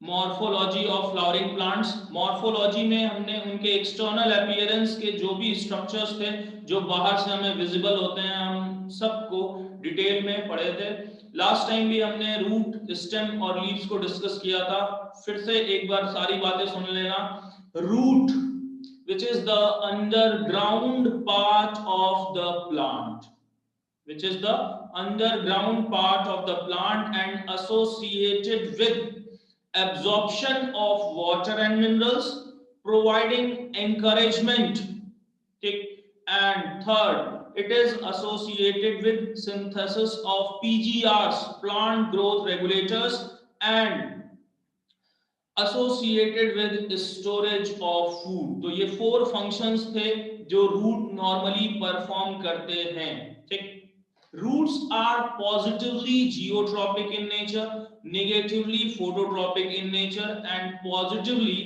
Morphology of flowering plants, morphology में हमने उनके एक्सटर्नल अपीयरेंस के जो भी स्ट्रक्चर्स थे जो बाहर से हमें विजिबल होते हैं, हम सबको डिटेल में पढ़े थे। लास्ट टाइम भी हमने रूट, स्टेम और लीव्स को डिस्कस किया था। फिर से एक बार सारी बातें सुन लेना। Root, which is the underground part of the plant, which is the underground part of the plant and associated with absorption of water and minerals, providing encouragement. And third, it is associated with synthesis of PGRs, plant growth regulators, and associated with storage of food। तो ये 4 functions थे जो root normally perform करते हैं। ठीक, roots are positively geotropic in nature, negatively phototropic in nature, and positively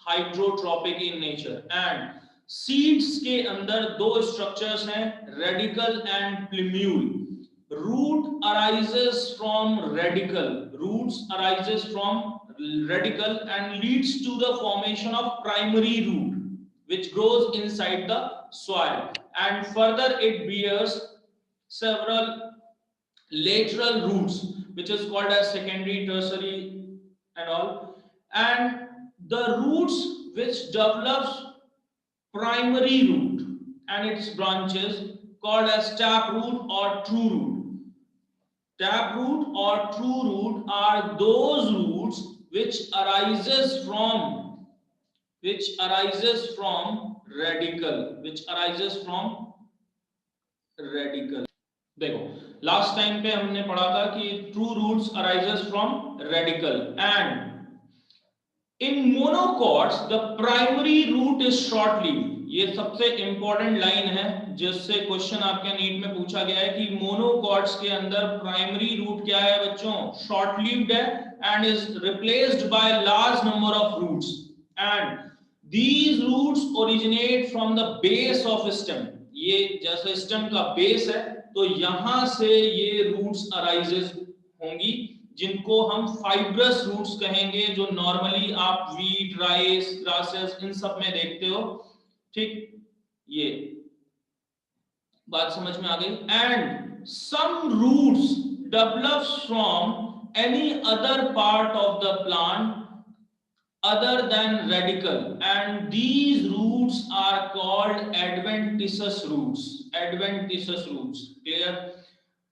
hydrotropic in nature। and seeds के अंदर 2 structures हैं, radical and plumule। root arises from radical, roots arises from radical and leads to the formation of primary root which grows inside the soil, and further it bears several lateral roots which is called as secondary, tertiary and all, and the roots which develops primary root and its branches called as tap root or true root। Tap root or true root are those roots which arises from radical। देखो, last time पे हमने पढ़ा था कि true roots arises from radical, and in monocots the primary root is short lived. ये सबसे important line है जिससे क्वेश्चन आपके नीट में पूछा गया है कि मोनोकॉट्स के अंदर प्राइमरी रूट क्या है बच्चों, शॉर्ट लीव्ड है and is replaced by large number of roots, and these roots originate from the base of stem. ये जैसे स्टेम का बेस है तो यहां से ये रूट्स अराइजेस होंगी जिनको हम फाइब्रस रूट्स कहेंगे, जो नॉर्मली आप वीट, राइस, ग्रासेस इन सब में देखते हो। ठीक, ये बात समझ में आ गई। And some roots develops from any other part of the plant other than radical, and these roots are called adventitious roots। adventitious roots, clear?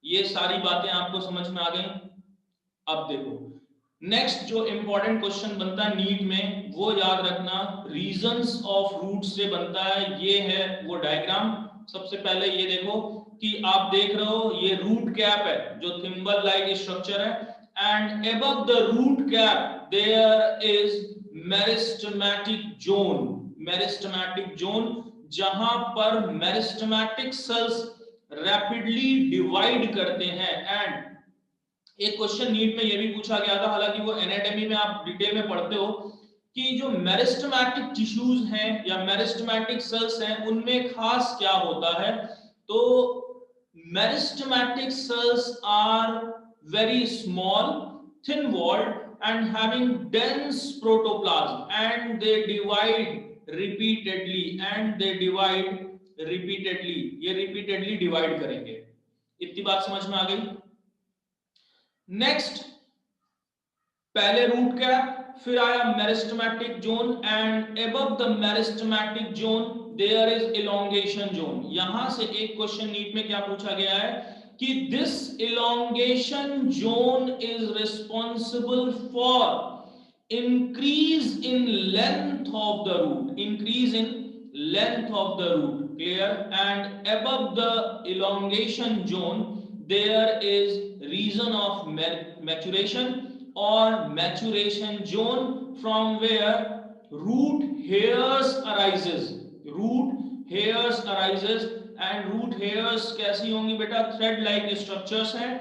ये सारी बातें आपको समझ में आ गई। अब देखो, नेक्स्ट जो इंपॉर्टेंट क्वेश्चन बनता है नीट में वो याद रखना, रीजंस ऑफ रूट से बनता है। ये है वो डायग्राम। सबसे पहले ये देखो कि आप देख रहे हो ये रूट कैप है जो थिम्बल लाइक स्ट्रक्चर है, and above the root cap there is meristematic zone. Meristematic zone जहां पर मेरिस्टेमेटिक सेल्स रैपिडली डिवाइड करते हैं। एंड एक क्वेश्चन नीट में ये भी पूछा गया था, हालांकि वो एनाटॉमी में आप डिटेल में पढ़ते हो, कि जो मेरिस्टेमेटिक टिश्यूज हैं या मेरिस्टेमेटिक सेल्स हैं उनमें खास क्या होता है। तो meristematic cells are very small, thin walled and having dense protoplasm, and they divide repeatedly, ये repeatedly divide करेंगे। इतनी बात समझ में आ गई। नेक्स्ट, पहले रूट कैप, फिर आया meristematic zone, and above the meristematic zone there is elongation zone। यहां से एक क्वेश्चन नीट में क्या पूछा गया है कि this elongation zone is responsible for increase in length of the root, clear? And above the elongation zone there is region of maturation or maturation zone from where root hairs arises, and root hairs कैसी होंगी बेटा, thread like structures हैं,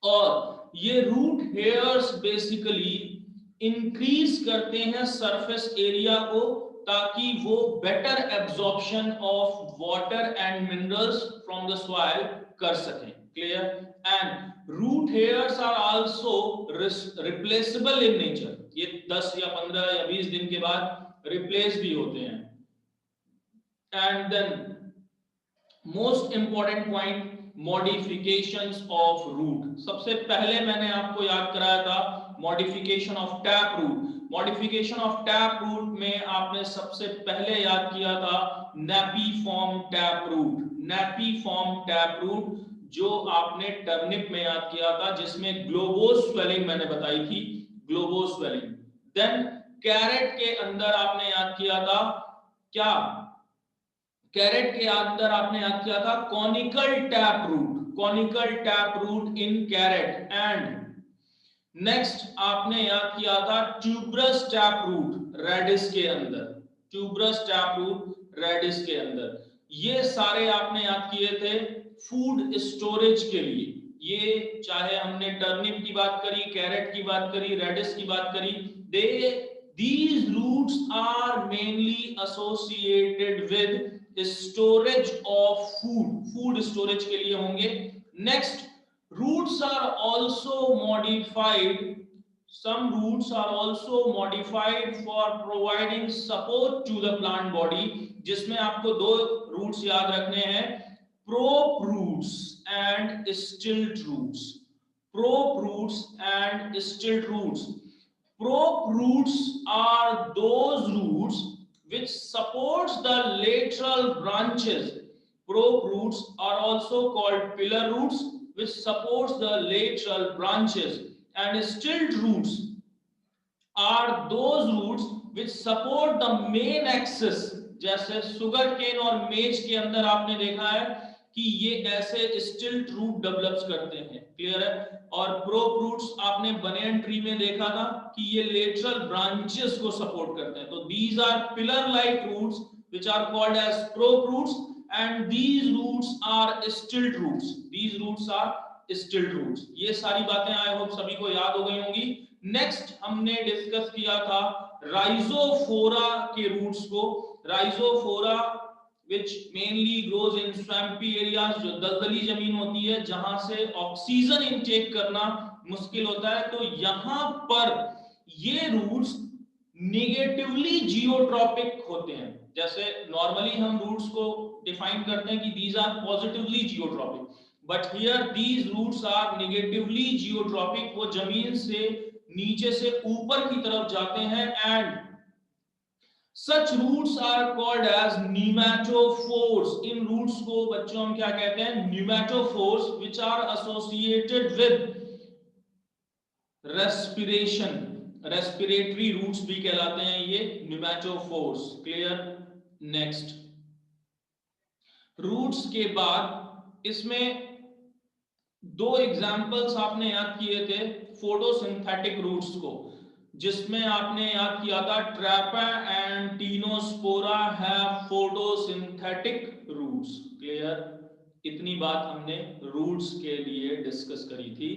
और ये root hairs basically increase करते हैं surface area को ताकि वो better absorption of water and minerals from the soil कर सकें। Clear? and root hairs are also replaceable in nature. ये 10 या 15 या 20 दिन के बाद रिप्लेस भी होते हैं. And then most important point, modifications of root. सबसे पहले मैंने आपको याद कराया था modification of tap root. Modification of tap root में आपने सबसे पहले याद किया था napiform tap root. Napiform tap root जो आपने टर्निप में याद किया था, जिसमें ग्लोबोस्वेलिंग मैंने बताई थी, ग्लोबोस्वेलिंग. देन कैरेट के अंदर आपने याद किया था क्या, कैरेट के अंदर आपने याद किया था conical tap root, conical tap root in carrot. And next आपने याद किया था ट्यूबरस टैप रूट रेडिस के अंदर, ट्यूबरस टैप रूट रेडिस के अंदर. ये सारे आपने याद किए थे फूड स्टोरेज के लिए. ये चाहे हमने टर्निप की बात करी, कैरेट की बात करी, रेडिस की बात करी, these roots are mainly associated with storage of food, food storage के लिए होंगे. Next, roots are also modified, some roots are also modified for providing support to the plant body, जिसमें आपको दो roots याद रखने हैं, prop roots and stilt roots. Prop roots and stilt roots. Prop roots are those roots which supports the lateral branches. Prop roots are also called pillar roots, which supports the lateral branches. And stilt roots are those roots which support the main axis. जैसे sugar cane और मेज के अंदर आपने देखा है कि ये ऐसे स्टिल्ट रूट डेवलप्स करते हैं. क्लियर है. और प्रोप रूट्स आपने बनियन ट्री में देखा था कि ये लेटरल ब्रांचेस को सपोर्ट करते हैं. तो these are pillar like roots which are called as prop roots, and these roots are stilt roots. These roots are stilt roots. ये सारी बातें आई होप सभी को याद हो गई होंगी. नेक्स्ट हमने डिस्कस किया था राइजोफोरा के रूट्स को. Rhizophora which mainly grows in swampy areas, जो दलदली जमीन होती है जहां से ऑक्सीजन इनटेक करना मुश्किल होता है. तो यहां पर ये रूट्स नेगेटिवली जियोट्रॉपिक होते हैं. जैसे नॉर्मली हम रूट्स को डिफाइन करते हैं कि these are positively geotropic, but here these roots are negatively geotropic. वो जमीन से नीचे से ऊपर की तरफ जाते हैं. And such roots are called as nematophores. In roots को बच्चों हम क्या कहते हैं, nematophores, which are associated with respiration. respiratory roots भी कहलाते हैं ये nematophores. clear. next, roots के बाद इसमें दो एग्जाम्पल्स आपने याद किए थे फोटोसिंथेटिक रूट्स को, जिसमें आपने याद किया था Trapa and Tinospora have photosynthetic roots. Clear. इतनी बात हमने रूट्स के लिए डिस्कस करी थी.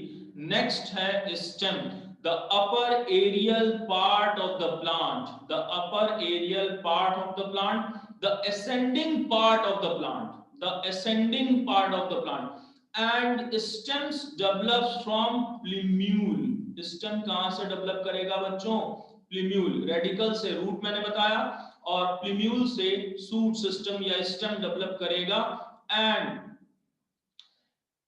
नेक्स्ट है stem, the upper aerial part of the plant. The upper aerial part of the plant, the ascending part of the plant, the ascending part of the plant. And stems develops from plumule. Stem कहां से develop करेगा बच्चों, प्लीम्यूल. Radical से root मैंने बताया, और plumule से shoot system या स्टेम डेवलप करेगा. And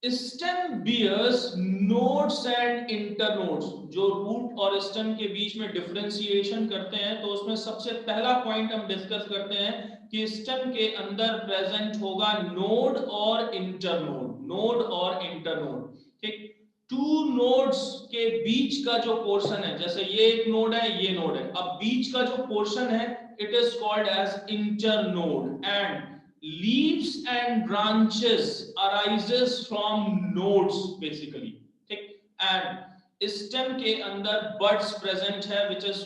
stem bears nodes and internodes. जो रूट और स्टेम के बीच में डिफरेंशिएशन करते हैं, तो उसमें सबसे पहला पॉइंट हम डिस्कस करते हैं कि स्टेम के अंदर प्रेजेंट होगा नोड और इंटरनोड. नोड और इंटरनोड. ठीक. टू नोड्स के बीच का जो पोर्शन है, जैसे ये एक नोड है, ये नोड है, अब बीच का जो पोर्शन है it is called as internode. And leaves and branches arises from nodes basically. ठीक. and stem के अंदर buds present है which is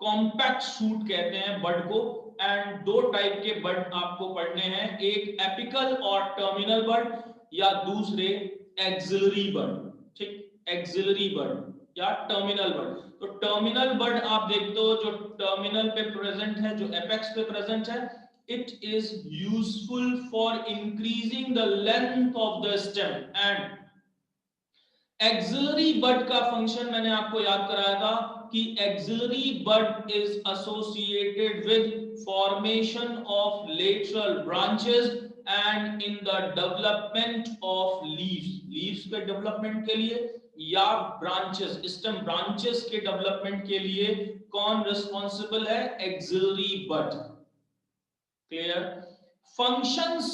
compact shoot कहते हैं bud को. एंड दो टाइप के बड आपको पढ़ने हैं, एक एपिकल और टर्मिनल बड, या दूसरे एक्सिलरी बड. ठीक. एक्सिलरी बड या टर्मिनल बड. तो टर्मिनल बड आप देखते हो जो टर्मिनल पे प्रेजेंट है, जो एपेक्स पे प्रेजेंट है, it is useful for increasing the length of the stem and axillary bud का फंक्शन मैंने आपको याद कराया था कि axillary bud is associated with formation of lateral branches and in the development of leaves के डेवलपमेंट के लिए या ब्रांचेस स्टेम ब्रांचेस के डेवलपमेंट के लिए कौन रिस्पॉन्सिबल है? Axillary bud. Clear? Functions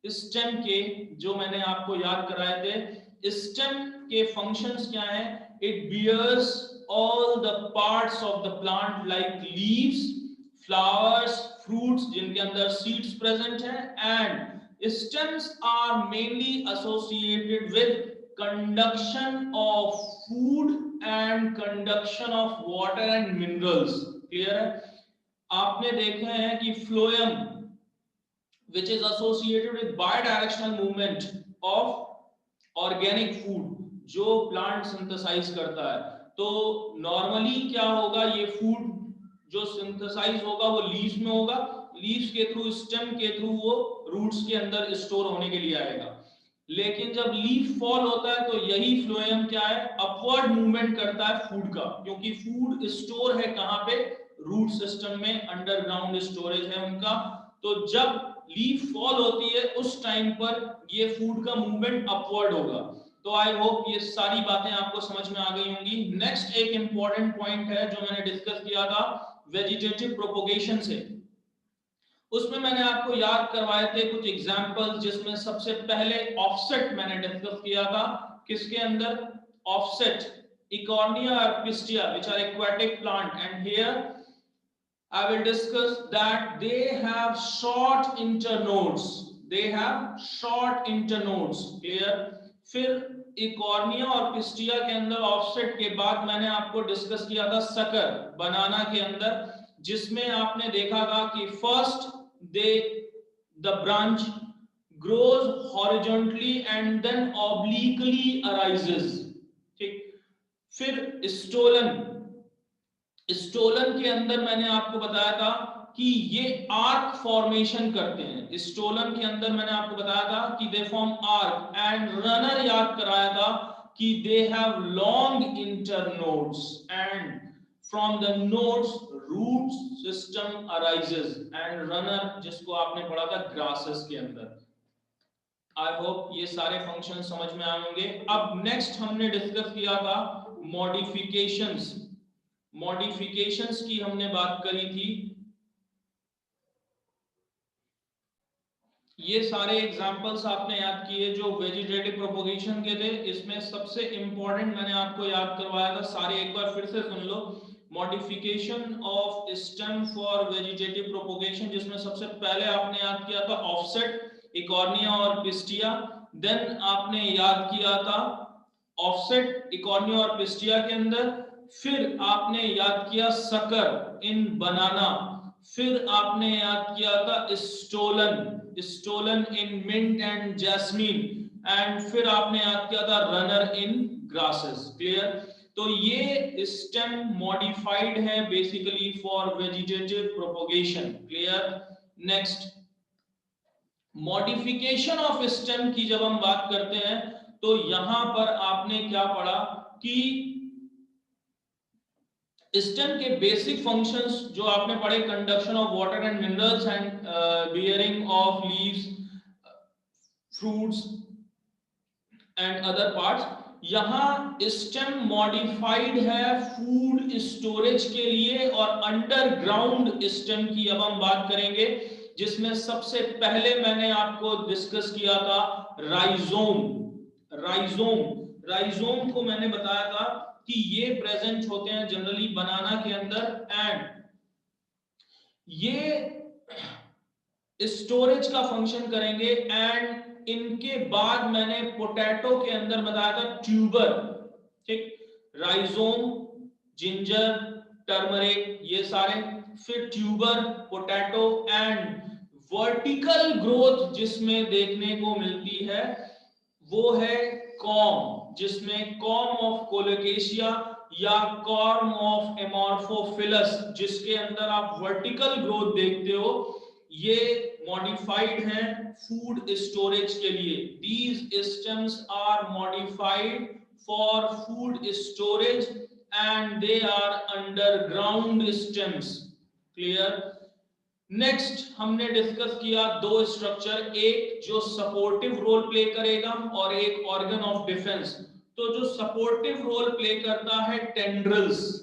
stem के जो मैंने आपको याद कराए थे, स्टेम के फंक्शंस क्या हैं? It bears all the parts of the plant like leaves, flowers, fruits जिनके अंदर सीड्स प्रेजेंट हैं, and stems are mainly associated with conduction of food and conduction of water and minerals. Clear है? आपने देखे हैं कि phloem which is associated with bidirectional movement of organic food जो plant synthesise करता है। तो नॉर्मली क्या होगा, ये फूड जो सिंथेसाइज होगा वो लीव्स में होगा, लीव्स के थ्रू, स्टेम के थ्रू वो रूट्स के अंदर स्टोर होने के लिए आएगा। लेकिन जब लीफ फॉल होता है तो यही फ्लोएम क्या है? अपवर्ड मूवमेंट करता है फूड का, क्योंकि फूड स्टोर है कहां पे? रूट सिस्टम में, अंडरग्राउंड स्टोरेज है उनका। तो जब लीफ फॉल होती है उस टाइम पर ये फूड का मूवमेंट अपवर्ड होगा। तो आई होप ये सारी बातें आपको समझ में आ गई होंगी। नेक्स्ट एक इंपॉर्टेंट पॉइंट है जो मैंने डिस्कस किया था वेजिटेटिव प्रोपोगेशन से, उसमें मैंने आपको याद करवाए थे कुछ एग्जांपल्स, जिसमें सबसे पहले ऑफसेट मैंने डिस्कस किया था। किसके अंदर? ऑफसेट, इकॉर्निया और Pistia which are aquatic plant, and here I will discuss that they have short internodes. They have short internodes. Clear? फिर इकॉर्निया और पिस्टिया के अंदर ऑफसेट के बाद मैंने आपको डिस्कस किया था सकर, बनाना के अंदर, जिसमें आपने देखा था कि first the branch grows horizontally and then obliquely arises. ठीक? फिर स्टोलन के अंदर मैंने आपको बताया था कि ये आर्क फॉर्मेशन करते हैं। स्टोलन के अंदर मैंने आपको बताया था कि they form arc, and runner याद कराया था कि they have long internodes, and from the nodes root system arises, and runner जिसको आपने पढ़ा था ग्रासेस के अंदर। आई होप ये सारे फंक्शन समझ में आए होंगे। अब नेक्स्ट हमने डिस्कस किया था मॉडिफिकेशंस की हमने बात करी थी। ये सारे एग्जांपल्स आपने याद किए जो वेजिटेटिव प्रोपोगेशन के थे। इसमें सबसे इंपॉर्टेंट मैंने आपको याद करवाया था, सारे एक बार फिर से सुन लो। Modification of stem for vegetative propagation, जिसमें सबसे पहले आपने याद किया था ऑफसेट, इकॉर्निया और पिस्टिया। देन आपने याद किया था ऑफसेट, इकॉर्निया और पिस्टिया के अंदर। फिर आपने याद किया सकर इन बनाना। फिर आपने याद किया था stolon in mint and jasmine, and फिर आपने याद किया था रनर इन ग्रासेस। क्लियर? तो ये स्टेम मॉडिफाइड है basically for vegetative propagation. Clear? Next, modification of stem की जब हम बात करते हैं तो यहां पर आपने क्या पढ़ा कि स्टेम के बेसिक फंक्शंस जो आपने पढ़े, conduction of water and minerals and bearing of leaves, fruits and other parts. यहां स्टेम मॉडिफाइड है फूड स्टोरेज के लिए, और अंडरग्राउंड स्टेम की अब हम बात करेंगे, जिसमें सबसे पहले मैंने आपको डिस्कस किया था राइजोम को मैंने बताया था कि ये प्रेजेंट होते हैं जनरली बनाना के अंदर, एंड ये स्टोरेज का फंक्शन करेंगे। एंड इनके बाद मैंने पोटैटो के अंदर बताया था ट्यूबर। ठीक? राइजोम, जिंजर, टर्मरिक, ये सारे, फिर tuber, potato, and vertical growth जिसमें देखने को मिलती है वो है कॉर्म, जिसमें कॉर्म ऑफ कोलोकेशिया या कॉर्म ऑफ एमॉर्फोफिलस, जिसके अंदर आप वर्टिकल ग्रोथ देखते हो, ये मॉडिफाइड हैं फूड स्टोरेज के लिए। These stems are modified for food storage and they are underground stems. Clear. Next हमने डिस्कस किया दो स्ट्रक्चर, एक जो सपोर्टिव रोल प्ले करेगा और एक ऑर्गन ऑफ डिफेंस। तो जो सपोर्टिव रोल प्ले करता है टेंड्रल्स।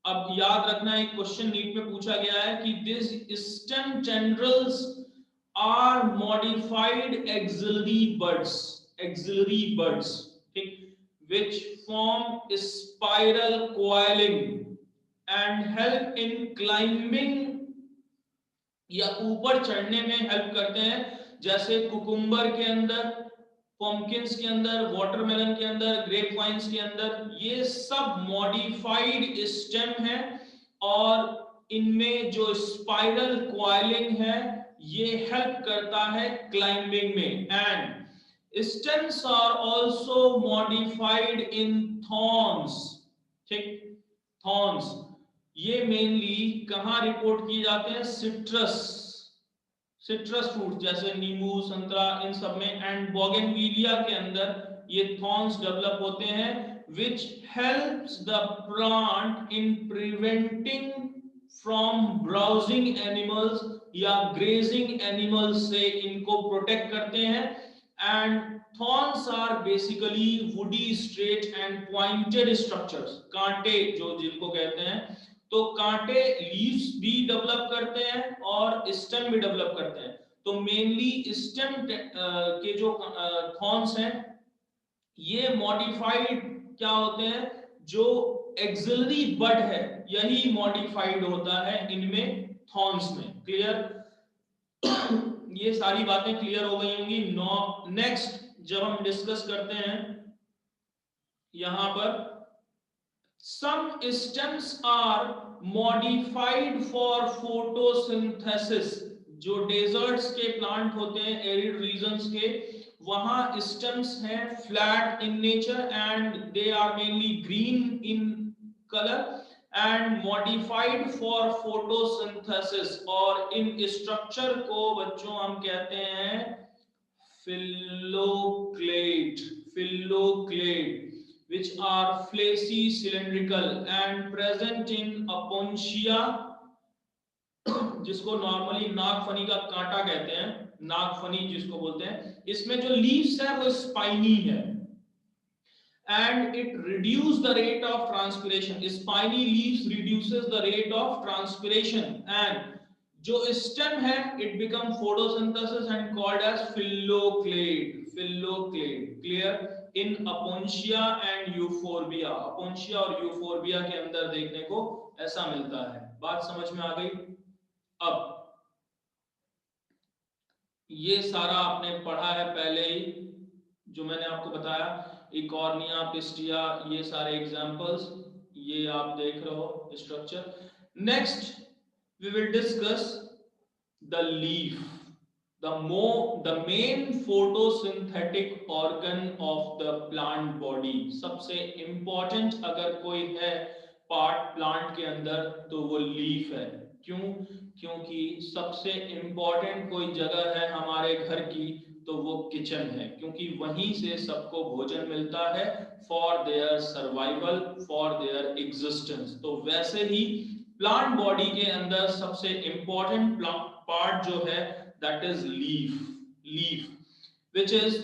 अब याद रखना, एक क्वेश्चन नीट में पूछा गया है कि this stem tendrils are modified axillary buds, ठीक, which form spiral coiling and help in climbing, या ऊपर चढ़ने में हेल्प करते हैं, जैसे कुकुम्बर के अंदर, पम्पकिंस के अंदर, वाटरमेलन के अंदर, ग्रेप वाइन्स के अंदर। ये सब मॉडिफाइड स्टेम है और इनमें जो स्पाइरल क्वाइलिंग है ये हेल्प करता है क्लाइंबिंग में। And stems are also modified in thorns, ठीक, थॉर्न्स ये मेनली कहां रिपोर्ट किए जाते हैं, सिट्रस फ्रूट जैसे नींबू, संतरा, इन सब में। एंड बोगेनविलिया के अंदर ये थॉर्न्स डेवलप होते हैं which helps the plant in preventing from browsing animals या grazing animals से इनको प्रोटेक्ट करते हैं। And thorns are basically woody straight and pointed structures, कांटे जो जिनको कहते हैं। तो कांटे लीव्स भी डेवलप करते हैं और स्टेम भी डेवलप करते हैं। तो मेनली स्टेम के जो थॉर्न्स हैं ये मॉडिफाइड क्या होते हैं, जो एक्सिलरी बड है यही मॉडिफाइड होता है इनमें, थॉर्न्स में। क्लियर। ये सारी बातें क्लियर हो गई होंगी। नेक्स्ट जब हम डिस्कस करते हैं यहां पर, some stems are modified for photosynthesis। जो डेजर्ट्स के प्लांट होते हैं, एरिड रीजन्स के, वहां स्टेम्स हैं flat in nature and they are mainly green in colour and modified for photosynthesis. और इन स्ट्रक्चर को बच्चों हम कहते हैं phylloclade, which are flacy cylindrical and present in aponcia, जिसको नॉर्मली नागफनी का कांटा कहते हैं, नागफनी जिसको बोलते हैं। इसमें जो लीव्स है वो स्पाइनी है and it reduce the rate of transpiration, spiny leaves reduces the rate of transpiration and जो stem है it become photosynthesis and called as phylloclade। Clear। in aponcia and euphorbia, aponcia और euphorbia के अंदर देखने को ऐसा मिलता है। बात समझ में आ गई। अब ये सारा आपने पढ़ा है पहले ही, जो मैंने आपको बताया, इकॉर्निया, पिस्टिया, ये सारे एग्जांपल्स ये आप देख रहे हो structure. Next we will discuss the leaf, the main photosynthetic organ of the plant body। सबसे important अगर कोई है पार्ट प्लांट के अंदर तो वो लीफ है। क्यों? क्योंकि सबसे important कोई जगह है हमारे घर की तो वो किचन है, क्योंकि वहीं से सबको भोजन मिलता है for their survival, for their existence. तो वैसे ही प्लांट बॉडी के अंदर सबसे इंपॉर्टेंट पार्ट जो है that is leaf which is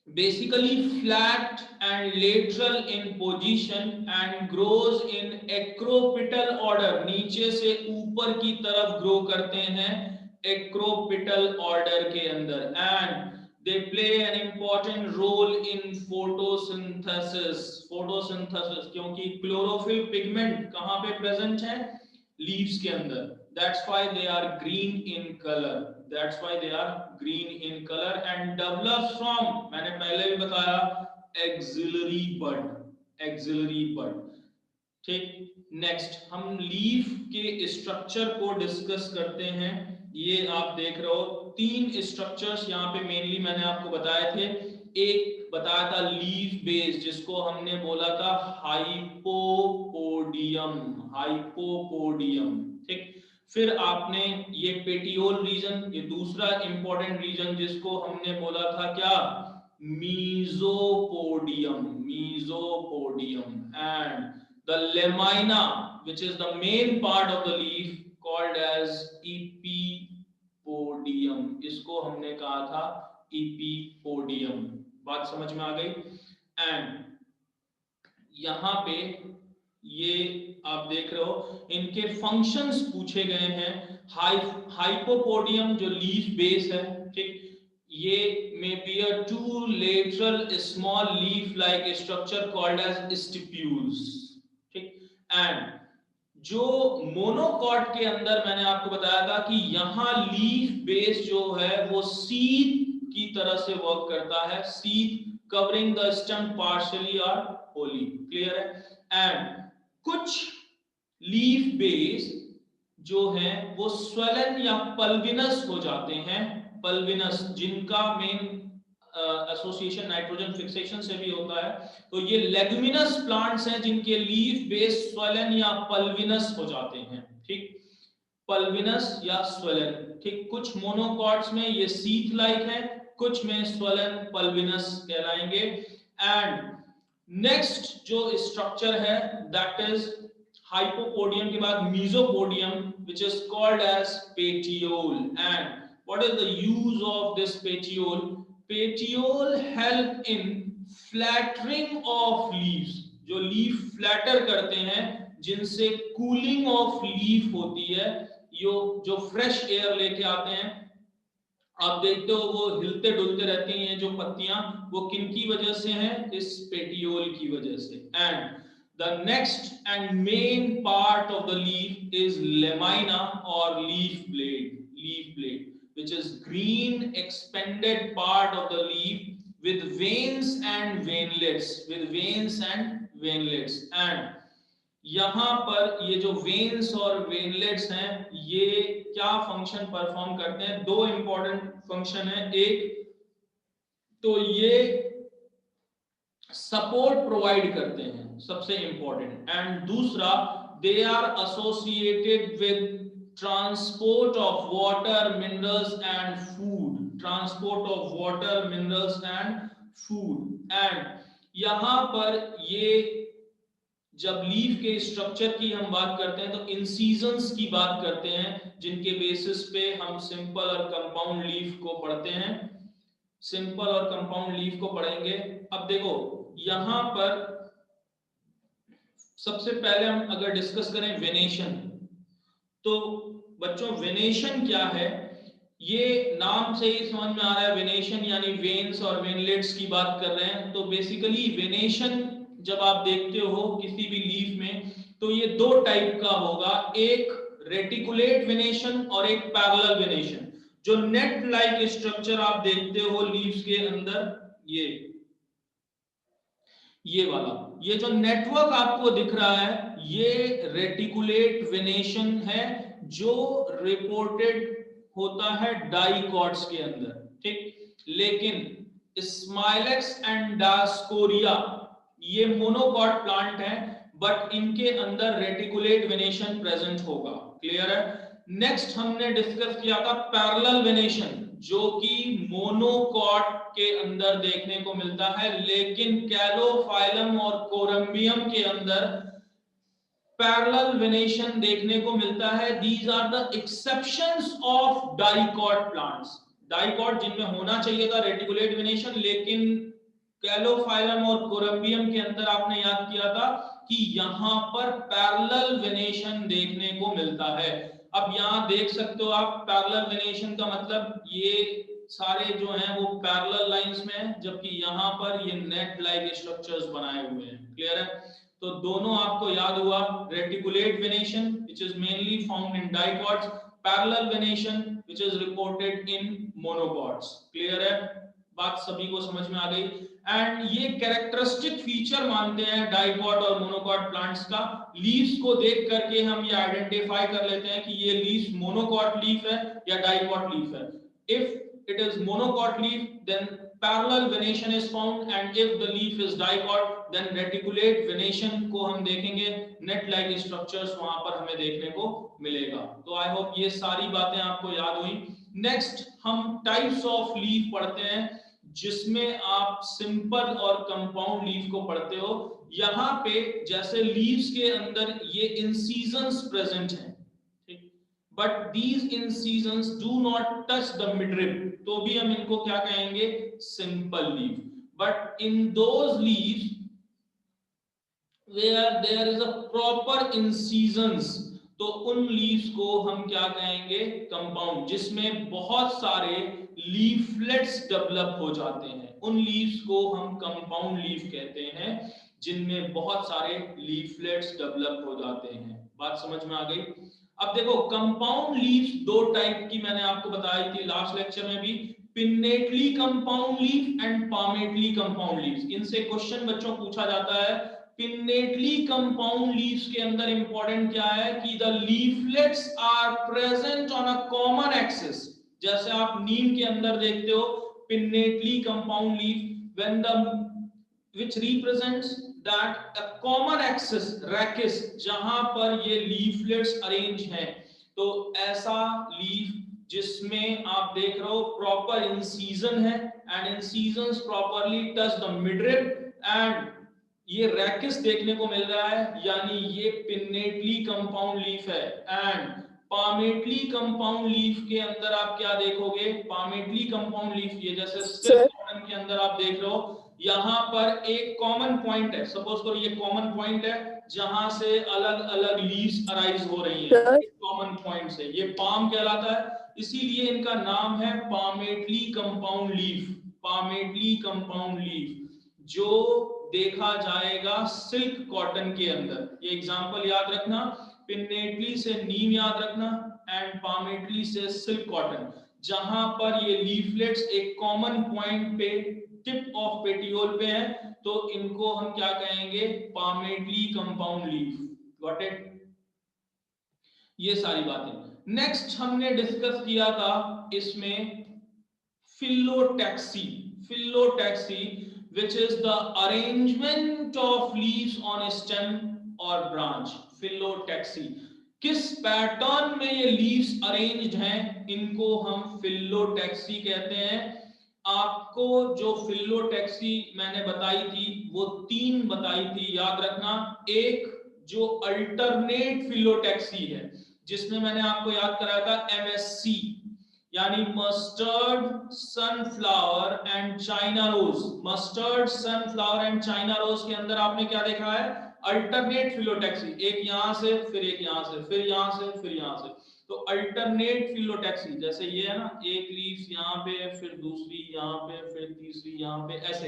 basically flat and lateral in position and grows in acropital order। नीचे से ऊपर की तरफ ग्रो करते हैं acropital order के अंदर and they play an important role in photosynthesis। क्योंकि chlorophyll pigment कहां पे present है, leaves के अंदर। That's why they are green in color। and develops from, मैंने पहले भी बताया, axillary bud। ठीक। नेक्स्ट हम लीफ के स्ट्रक्चर को डिस्कस करते हैं। ये आप देख रहे हो 3 स्ट्रक्चर्स यहाँ पे मेनली मैंने आपको बताए थे। एक बताया था लीफ बेस, जिसको हमने बोला था हाइपोपोडियम। ठीक। फिर आपने ये पेटियोल रीजन, ये दूसरा इंपॉर्टेंट रीजन जिसको हमने बोला था क्या, mesopodium, mesopodium, and the lamina which is the main part of the leaf called as epipodium, इसको हमने कहा था epipodium। बात समझ में आ गई। एंड यहाँ पे ये आप देख रहे हो इनके फंक्शंस पूछे गए हैं। हाइपोपोडियम जो लीफ बेस है, ठीक, ये may be a two lateral small leaf like structure called as stipules, ठीक। एंड जो मोनोकॉट के अंदर मैंने आपको बताया था कि यहां लीफ बेस जो है वो सीथ की तरह से वर्क करता है, sheath covering the stem partially और होली, क्लियर है। एंड कुछ लीफ बेस जो है वो स्वेलन या पल्विनस हो जाते हैं, पल्विनस, जिनका मेन एसोसिएशन नाइट्रोजन फिक्सेशन से भी होता है। तो ये लेगुमिनस प्लांट्स हैं जिनके लीफ बेस स्वेलन या पल्विनस हो जाते हैं, ठीक, पल्विनस या स्वेलन, ठीक। कुछ मोनोकॉट्स में ये सीथ लाइक है, कुछ में स्वेलन पल्विनस कहलाएंगे। एंड नेक्स्ट जो स्ट्रक्चर है दैट इज हाइपोपोडियम के बाद मीजोपोडियम which is called as petiole। and what is the use of this petiole? Petiole help in flattering of leaves, जो लीफ फ्लैटर करते हैं, जिनसे कूलिंग ऑफ लीफ होती है, जो फ्रेश एयर लेके आते हैं। आप देखते हो वो हिलते डुलते रहती हैं जो पत्तियां, वो किनकी वजह से हैं, इस पेटियोल की वजह से। And the next and main part of the leaf is lamina और leaf blade which is green expanded part of the leaf with veins and veinlets, and यहां पर ये जो वेन्स और वेनलेट्स हैं ये क्या फंक्शन परफॉर्म करते हैं, दो इंपॉर्टेंट फंक्शन है। एक तो ये सपोर्ट प्रोवाइड करते हैं, सबसे इंपॉर्टेंट, एंड दूसरा they are associated with transport of water, minerals and food, transport of water, minerals and food. And यहां पर ये जब लीफ के स्ट्रक्चर की हम बात करते हैं तो इंसीजन्स की बात करते हैं, जिनके बेसिस पे हम सिंपल और कंपाउंड लीफ को पढ़ते हैं, सिंपल और कंपाउंड लीफ को पढ़ेंगे। अब देखो यहां पर सबसे पहले हम अगर डिस्कस करें वेनेशन, तो बच्चों वेनेशन क्या है, ये नाम से ही समझ में आ रहा है, वेनेशन यानी वेन्स और वेनलेट्स की बात कर रहे हैं। तो बेसिकली वेनेशन जब आप देखते हो किसी भी लीफ में तो ये दो टाइप का होगा, एक रेटिकुलेट वेनेशन और एक पैरेलल वेनेशन। जो नेट लाइक स्ट्रक्चर आप देखते हो लीव्स के अंदर, ये वाला, ये जो नेटवर्क आपको दिख रहा है ये रेटिकुलेट वेनेशन है, जो रिपोर्टेड होता है डाइकॉट्स के अंदर, ठीक। लेकिन स्माइलेक्स एंड डायस्कोरिया ये मोनोकॉट प्लांट है, बट इनके अंदर रेटिकुलेट वेनेशन प्रेजेंट होगा, क्लियर है। नेक्स्ट हमने डिस्कस किया था पैरेलल वेनेशन, जो कि मोनोकॉट के अंदर देखने को मिलता है, लेकिन कैलोफाइलम और कोरम्बियम के अंदर पैरेलल वेनेशन देखने को मिलता है। These are the exceptions of dicot plants, dicot जिनमें होना चाहिए था रेटिकुलेट वेनेशन, लेकिन कैलोफाइलम और कोरम्बियम के अंदर आपने याद किया था कि यहां पर पैरेलल वेनेशन देखने को मिलता है। अब यहां देख सकते हो आप पैरेलल वेनेशन का मतलब ये सारे जो हैं वो पैरेलल लाइंस में हैं, जबकि यहां पर ये नेट लाइक स्ट्रक्चर्स बनाए हुए हैं, क्लियर है। तो दोनों आपको याद हुआ, reticulate venation which is mainly found in dicots, parallel venation which is reported in monocots, clear है, बात सभी को समझ में आ गई। एंड ये कैरेक्टरिस्टिक फीचर मानते हैं डाइकॉट और मोनोकॉट प्लांट्स का, लीव्स को देख करके हम ये आइडेंटिफाई कर लेते हैं कि ये लीफ मोनोकॉट लीफ है या डाइकॉट लीफ है। If it is monocot leaf then parallel venation is found and if the leaf is dicot then reticulate venation को हम देखेंगे, नेट लाइक स्ट्रक्चर्स वहां पर हमें देखने को मिलेगा। तो आई होप ये सारी बातें आपको याद हुई। नेक्स्ट हम टाइप्स ऑफ लीफ पढ़ते हैं, जिसमें आप सिंपल और कंपाउंड लीफ को पढ़ते हो। यहाँ पे जैसे लीव्स के अंदर ये इंसीजंस प्रेजेंट हैं, but these incisions do not touch the midrib, तो भी हम इनको क्या कहेंगे, simple leaf. But in those leaves where there is a proper incisions, तो उन लीव्स को हम क्या कहेंगे, कंपाउंड, जिसमें बहुत सारे लीफलेट्स डेवलप हो जाते हैं, उन लीव्स को हम कंपाउंड लीफ कहते हैं, जिनमें बहुत सारे लीफलेट्स डेवलप हो जाते हैं। बात समझ में आ गई? अब देखो कंपाउंड लीव्स दो टाइप की मैंने आपको बताई थी लास्ट लेक्चर में भी, pinnately compound leaf and palmately compound leaves. इनसे क्वेश्चन बच्चों पूछा जाता है। पिन्नेटली कंपाउंड लीव्स के अंदर इंपॉर्टेंट क्या है कि the leaflets are present on a common axis. जैसे आप नीम के अंदर देखते हो pinnately compound leaf when the which represents that a common axis rachis, जहां पर ये लीफलेट्स अरेंज हैं, तो ऐसा लीफ जिसमें आप देख रहे हो प्रॉपर इंसीजन है and incisions properly touch the midrib and ये रैकिस देखने को मिल रहा है, यानी ये पिन्नेटली कंपाउंड लीफ है। एंड पामेटली कंपाउंड लीफ के अंदर आप क्या देखोगे, पामेटली कंपाउंड लीफ ये जैसे सिल्क कॉटन के अंदर आप देख रहे हो, यहाँ पर एक कॉमन पॉइंट है, सपोज करो ये कॉमन पॉइंट है जहां से अलग अलग लीव्स अराइज हो रही हैं, कॉमन पॉइंट से, ये पाम कहलाता है, इसीलिए इनका नाम है palmately compound leaf. Palmately compound leaf जो देखा जाएगा सिल्क कॉटन के अंदर, ये एग्जांपल याद रखना, पिन्नेटली से नीम याद रखना एंड पामेटली से सिल्क कॉटन, जहां पर ये लीफलेट्स एक कॉमन पॉइंट पे टिप ऑफ पेटियोल पे है, तो इनको हम क्या कहेंगे, palmately compound leaf. Got it? ये सारी बातें नेक्स्ट हमने डिस्कस किया था इसमें phyllotaxy. Phyllotaxy which is the arrangement of leaves on a stem or branch. Phyllotaxy, किस पैटर्न में ये लीव्स अरेंज्ड हैं, इनको हम फिलोटैक्सी कहते हैं। आपको जो फिलोटैक्सी मैंने बताई थी वो तीन बताई थी, याद रखना। एक जो अल्टरनेट फिलोटैक्सी है, जिसमें मैंने आपको याद कराया था MSC, यानी mustard, sunflower and China rose. Mustard, sunflower and China rose के अंदर आपने क्या देखा है, अल्टरनेट फिलोटैक्सी, एक यहां से फिर एक यहां से फिर यहां से फिर यहां से, तो अल्टरनेट फिलोटैक्सी, जैसे ये है ना, एक लीव्स यहाँ पे फिर दूसरी यहाँ पे फिर तीसरी यहाँ पे, ऐसे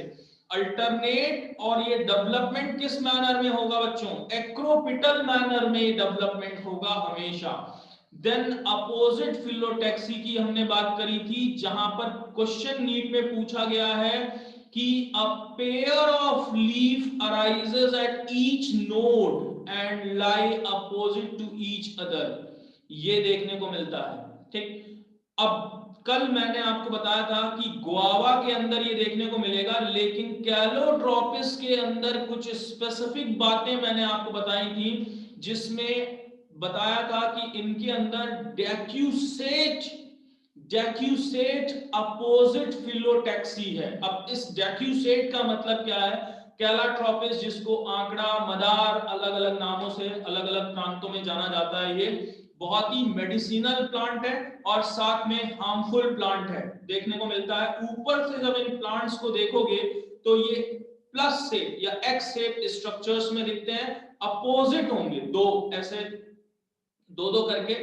अल्टरनेट। और ये डेवलपमेंट किस मैनर में होगा बच्चों, एक्रोपिटल मैनर में डेवलपमेंट होगा हमेशा। देन अपोजिट फिलोटैक्सी की हमने बात करी थी, जहां पर क्वेश्चन नीट में पूछा गया है कि a pair of leaf arises at each node and lie opposite to each other, ये देखने को मिलता है। ठीक, अब कल मैंने आपको बताया था कि गुआवा के अंदर ये देखने को मिलेगा, लेकिन कैलोट्रोपिस के अंदर कुछ स्पेसिफिक बातें मैंने आपको बताई थी, जिसमें बताया था कि इनके अंदर डेक्यूसेट अपोजिट फिलोटैक्सी है। अब इस डेक्यूसेट का मतलब क्या है, कैलाट्रोपिस जिसको आंकड़ा, मदार, अलग अलग नामों से अलग अलग प्रांतों में जाना जाता है, ये बहुत ही मेडिसिनल प्लांट है और साथ में हार्मफुल प्लांट है, देखने को मिलता है। ऊपर से जब इन प्लांट्स को देखोगे तो ये प्लस शेप या एक्स शेप स्ट्रक्चर्स में दिखते हैं, अपोजिट होंगे, दो ऐसे दो दो करके,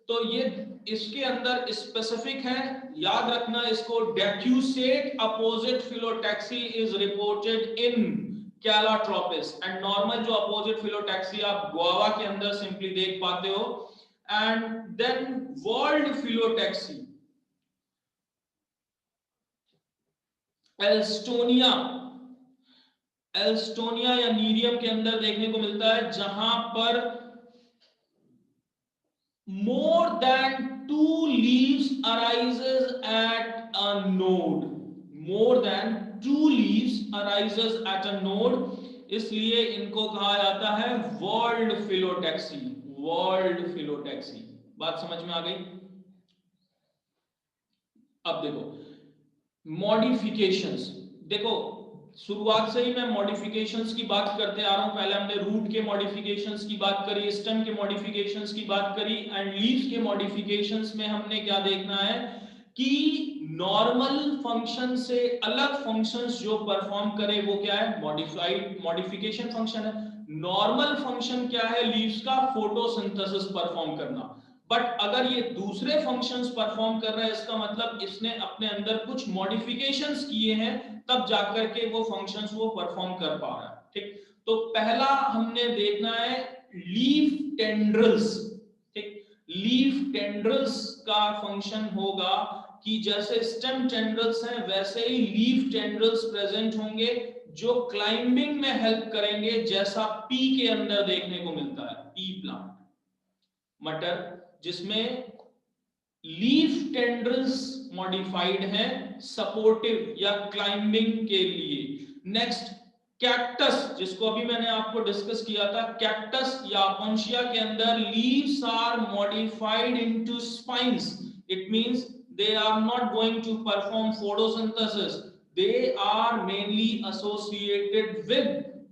तो ये इसके अंदर स्पेसिफिक है, याद रखना इसको। Decussate opposite phyllotaxy is reported in Calotropis and normal जो अपोजिट फिलोटैक्सी आप गुआवा के अंदर सिंपली देख पाते हो। And then whorled phyllotaxy, Alstonia, Alstonia या नीरियम के अंदर देखने को मिलता है, जहां पर more than two leaves arises at a node, more than 2 leaves arises at a node, इसलिए इनको कहा जाता है वर्ल्ड फिलोटैक्सी। वर्ल्ड फिलोटैक्सी, बात समझ में आ गई? अब देखो मॉडिफिकेशंस, देखो शुरुआत से ही मैं मॉडिफिकेशंस की बात करते आ रहा हूं। पहले हमने रूट के मॉडिफिकेशंस की बात करी, स्टेम के मॉडिफिकेशंस की बात करी, एंड लीव्स के मॉडिफिकेशंस में हमने क्या देखना है कि नॉर्मल फंक्शन से अलग फंक्शंस जो परफॉर्म करे वो क्या है, मॉडिफाइड मॉडिफिकेशन फंक्शन है। नॉर्मल फंक्शन क्या है लीव्स का, फोटोसिंथेसिस परफॉर्म करना। बट अगर ये दूसरे फंक्शंस परफॉर्म कर रहा है, इसका मतलब इसने अपने अंदर कुछ मॉडिफिकेशंस किए हैं, तब जाकर के वो फंक्शंस वो परफॉर्म कर पा रहा है। ठीक, तो पहला हमने देखना है लीफ टेंड्रल्स। ठीक, लीफ टेंड्रल्स का फंक्शन होगा कि जैसे स्टेम टेंड्रल्स हैं वैसे ही लीफ टेंड्रल्स प्रेजेंट होंगे जो क्लाइंबिंग में हेल्प करेंगे, जैसा पी के अंदर देखने को मिलता है। पी प्लांट, मटर, जिसमें लीफ टेंड्रल्स मॉडिफाइड है सपोर्टिव या क्लाइंबिंग के लिए। नेक्स्ट कैक्टस, जिसको अभी मैंने आपको डिस्कस किया था, कैक्टस या पोंशिया के अंदर leaves are modified into spines. It means they are not going to perform photosynthesis, they are mainly associated with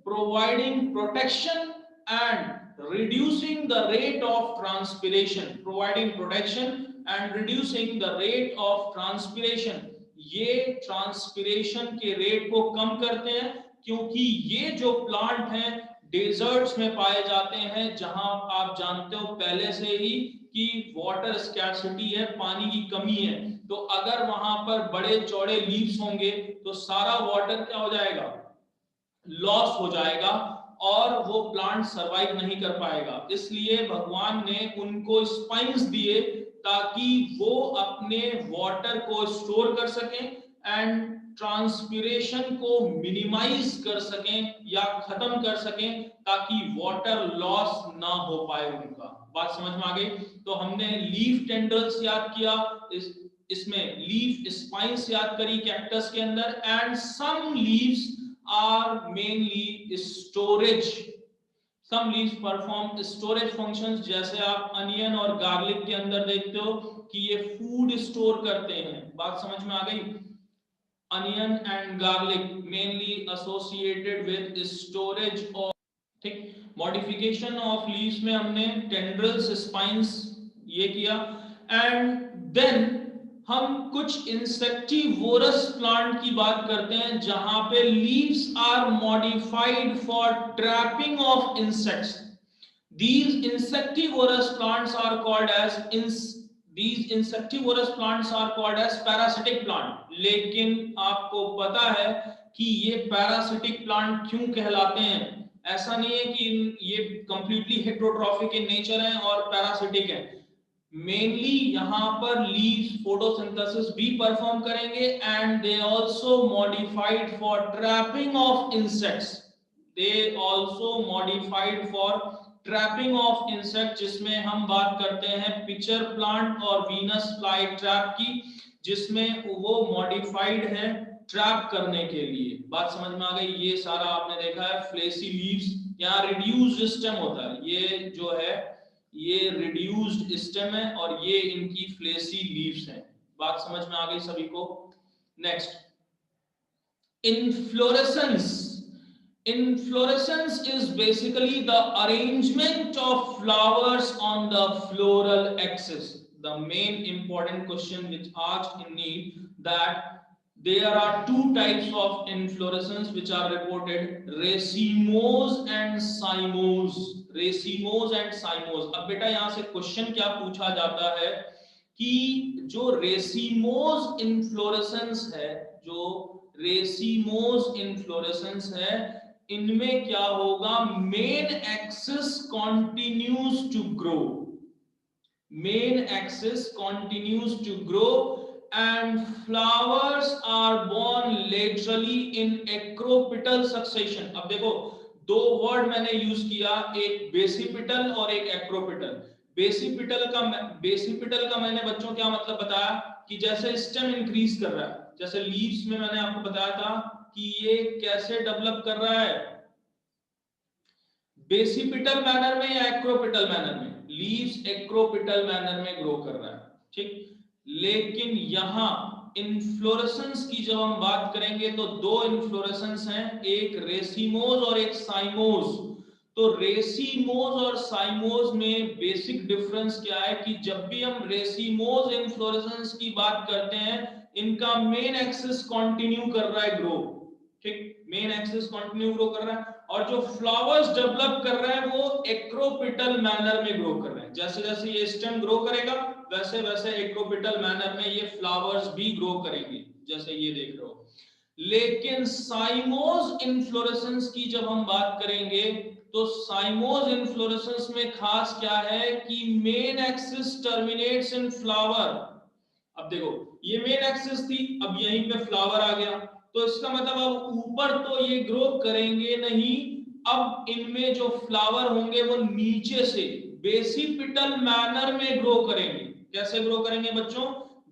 providing protection and reducing the rate of transpiration, providing protection and reducing the rate of transpiration। ये transpiration के rate को कम करते हैं, क्योंकि ये जो plant हैं desserts में पाए जाते हैं, जहां आप जानते हो पहले से ही कि वाटर स्कैर्सिटी है, पानी की कमी है। तो अगर वहां पर बड़े चौड़े लीव्स होंगे तो सारा वाटर क्या हो जाएगा, लॉस हो जाएगा और वो प्लांट सरवाइव नहीं कर पाएगा। इसलिए भगवान ने उनको स्पाइन्स दिए ताकि वो अपने वाटर को स्टोर कर सकें एंड ट्रांसपिरेशन को मिनिमाइज कर सकें या खत्म कर सकें, ताकि वाटर लॉस ना हो पाए उनका। बात समझ में आ गई? तो हमने लीफ टेंडल्स याद किया, इसमें लीफ स्पाइन्स याद करी कैक्टस के अंदर, and some leaves are mainly storage, some leaves perform storage functions, जैसे आप अनियन और गार्लिक के अंदर देखते हो कि ये फूड स्टोर करते हैं। बात समझ में आ गई? Onion and garlic mainly associated with storage of. ठीक, मॉडिफिकेशन ऑफ लीव्स में हमने टेंड्रल्स, स्पाइन्स ये किया, एंड देन हम कुछ इंसेक्टिवोरस प्लांट की बात करते हैं जहां पे leaves are modified for trapping of insects. These insectivorous plants are called as parasitic plant। लेकिन आपको पता है कि ये पैरासिटिक प्लांट क्यों कहलाते हैं? ऐसा नहीं है कि ये कंप्लीटली हेटेरोट्रॉफिक इन नेचर हैं और पैरासिटिक हैं। मेनली यहाँ पर लीव्स फोटोसिंथेसिस भी परफॉर्म करेंगे and they also modified for trapping of insects. They also modified for trapping of insect, जिसमें हम बात करते हैं पिचर प्लांट और वीनस फ्लाई ट्रैप की, जिसमें वो मॉडिफाइड है ट्रैप करने के लिए। बात समझ में आ गई? ये सारा आपने देखा है फ्लेसी लीव्स, यहाँ रिड्यूस्ड स्टेम होता है, ये जो है ये रिड्यूस्ड स्टेम है और ये इनकी फ्लेसी लीव्स हैं। बात समझ में आ गई सभी को? Next, inflorescence. Inflorescence is basically the arrangement of flowers on the floral axis. The main important question which asked in need that there are two types of inflorescence which are reported, racemose and cymose। racemose and cymose। अब बेटा यहाँ से question क्या पूछा जाता है कि जो रेसिमोज इन्फ्लोरेसेंस है, जो रेसिमोज इन्फ्लोरेसेंस है, इनमें क्या होगा, main axis continues to grow, main axis continues to grow and flowers are borne laterally in acropetal succession. अब देखो दो वर्ड मैंने यूज किया, एक बेसिपिटल और एक एक्रोपिटल। बेसिपिटल का मैंने बच्चों क्या मतलब बताया कि जैसे स्टेम इंक्रीज कर रहा है जैसे लीव्स में मैंने आपको बताया था कि ये कैसे डेवलप कर रहा है, बेसिपिटल मैनर में या एक्रोपिटल मैनर में, लीव्स एक्रोपिटल मैनर में ग्रो कर रहा है, ठीक। लेकिन यहां इन्फ्लोरेसेंस की जब हम बात करेंगे तो दो इन्फ्लोरेसेंस हैं, एक रेसिमोज और एक साइमोज। तो रेसिमोज और साइमोज में बेसिक डिफरेंस क्या है कि जब भी हम रेसिमोज इन्फ्लोरेसेंस की बात करते हैं, इनका मेन एक्सिस कंटिन्यू कर रहा है ग्रो, ठीक, मेन एक्सिस कंटिन्यू ग्रो कर रहा है, और जो फ्लावर्स डेवलप कर रहे हैं वो एक्रोपिटल मैनर में ग्रो कर रहे हैं। जैसे जैसे ये स्टेम ग्रो करेगा वैसे वैसे एक्रोपिटल मैनर में ये फ्लावर्स भी ग्रो करेंगे, जैसे ये देख रहे हो। लेकिन साइमोज इन्फ्लोरेसेंस की जब हम बात करेंगे तो साइमोज इन्फ्लोरेसेंस में खास क्या है कि main axis terminates in flower. अब देखो ये मेन एक्सिस थी, अब यहीं पे फ्लावर आ गया, तो इसका मतलब अब ऊपर तो ये ग्रो करेंगे नहीं, अब इनमें जो फ्लावर होंगे वो नीचे से बेसिपिटल मैनर में ग्रो करेंगे। कैसे ग्रो करेंगे बच्चों?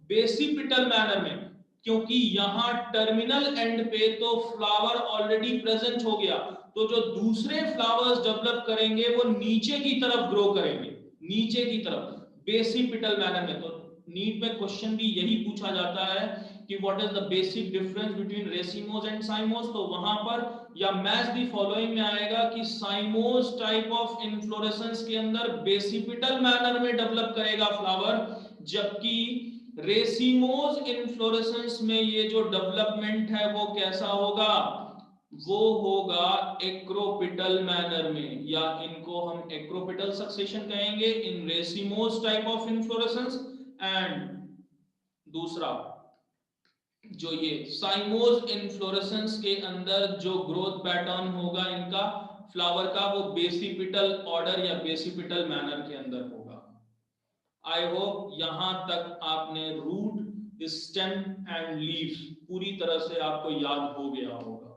बेसिपिटल मैनर में, क्योंकि यहां टर्मिनल एंड पे तो फ्लावर ऑलरेडी प्रेजेंट हो गया, तो जो दूसरे फ्लावर्स डेवलप करेंगे वो नीचे की तरफ ग्रो करेंगे, नीचे की तरफ बेसिपिटल मैनर में। तो नीट में क्वेश्चन भी यही पूछा जाता है कि what is the basic difference between racemose and cymose, तो वहां पर या मैच द फॉलोइंग में आएगा कि साइमोज टाइप ऑफ इन्फ्लोरेसेंस के अंदर बेसिपिटल मैनर में डेवलप करेगा फ्लावर, जबकि रेसिमोज इन्फ्लोरेसेंस में ये जो डेवलपमेंट है वो कैसा होगा, वो होगा एक्रोपिटल मैनर में, या इनको हम एक्रोपिटल सक्सेशन कहेंगे in racemose type of inflorescence. And दूसरा जो ये साइमोज इन्फ्लोरेसेंस के अंदर जो ग्रोथ पैटर्न होगा इनका फ्लावर का, वो बेसिपिटल ऑर्डर या बेसिपिटल मैनर के अंदर होगा। आई होप यहां तक आपने रूट, स्टेम एंड लीव्स पूरी तरह से आपको याद हो गया होगा।